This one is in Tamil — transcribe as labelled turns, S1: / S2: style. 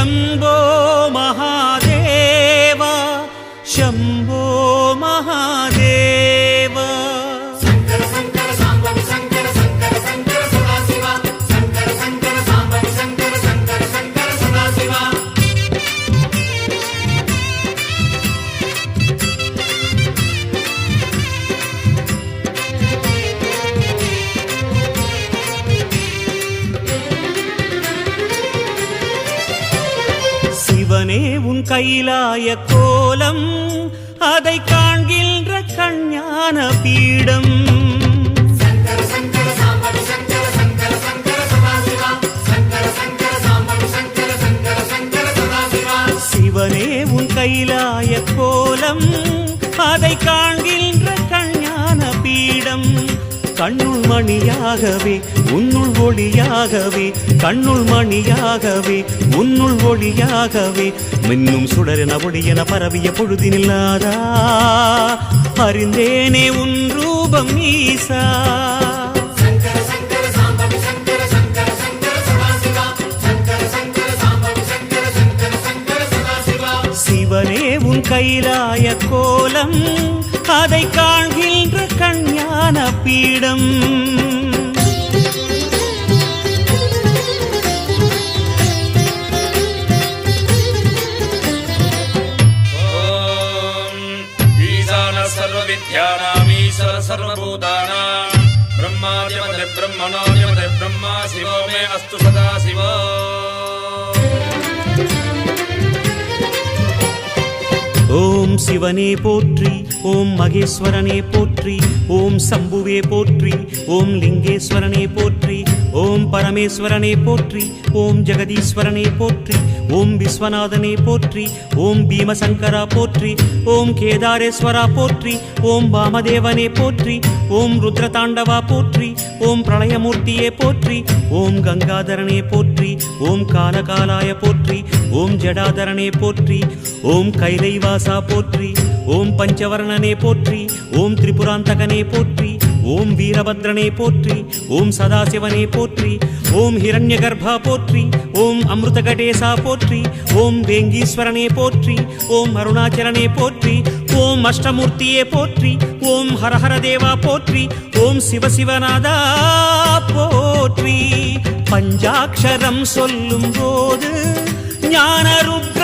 S1: शम्भो महादेव शम्भो महादेव
S2: शङ्कर शङ्कर साम्बवि शङ्कर शङ्कर शङ्कर सदाशिव शङ्कर शङ्कर साम्बवि शङ्कर शङ्कर शङ्कर सदाशिव
S1: சிவனே உன் கைலாய கோலம் அதை காண்கின்ற கஞ்ஞான பீடம்
S2: शङ्कर शङ्कर साम्बवि शङ्कर शङ्कर शङ्कर सदाशिव शङ्कर शङ्कर साम्बवि शङ्कर शङ्कर शङ्कर सदाशिव
S1: சிவனே உன் கைலாய கோலம் அதை காண்கின்ற கஞ்ஞான பீடம் கண்ணுள் மணியாகவே உன்னுள் ஒளியாகவே கண்ணுள் மணியாகவே உன்னுள் ஒளியாகவே மின்னும் சுடரென ஒளியென பரவிய பொழுதினில்லாதா அறிந்தேனே உன் ரூபம் ஈசா
S2: शङ्कर शङ्कर साम्बवि शङ्कर शङ्कर शङ्कर सदाशिव शङ्कर शङ्कर साम्बवि शङ्कर शङ्कर शङ्कर सदाशिव
S1: சிவனே உன் கைலாய கோலம் அதை காண்கின்ற கஞ்ஞான பீடம்
S3: सर्वविद्यानामीश्वर सर्वभूतानां ब्रह्मादिपदे ब्रह्मणोऽधिपदे ब्रह्मा शिवो मे अस्तु सदा शिवो
S1: ஓம் சிவனே போற்றி ஓம் மகேஸ்வரனே போற்றி ஓம் சம்புவே போற்றி ஓம் லிங்கேஸ்வரனே போற்றி ஓம் பரமேஸ்வரனே போற்றி ஓம் ஜெகதீஸ்வரனே போற்றி ஓம் விஸ்வநாதனே போற்றி ஓம் பீமசங்கரா போற்றி ஓம் கேதாரேஸ்வரா போற்றி ஓம் வாமதேவனே போற்றி ஓம் ருத்ரதாண்டவா போற்றி ஓம் பிரளயமூர்த்தியே போற்றி ஓம் கங்காதரனே போற்றி ஓம் காலகாலாய போற்றி ஓம் ஜடாதரனே போற்றி ஓம் கைலைவாசா போற்றி ஓம் பஞ்சவர்ணனே போற்றி ஓம் திரிபுராந்தகனே போற்றி ஓம் வீரபத்ரனே போற்றி ஓம் சதாசிவனே போற்றி ஓம் ஹிரண்யகர்பா போற்றி ஓம் அமிர்தகடேசா போற்றி ஓம் வேங்கீஸ்வரனே போற்றி ஓம் அருணாச்சலனே போற்றி ஓம் அஷ்டமூர்த்தியே போற்றி ஓம் ஹரஹர தேவா போற்றி ஓம் சிவசிவநாதா போற்றி பஞ்சாட்சரம் சொல்லும் போது ஞானரூப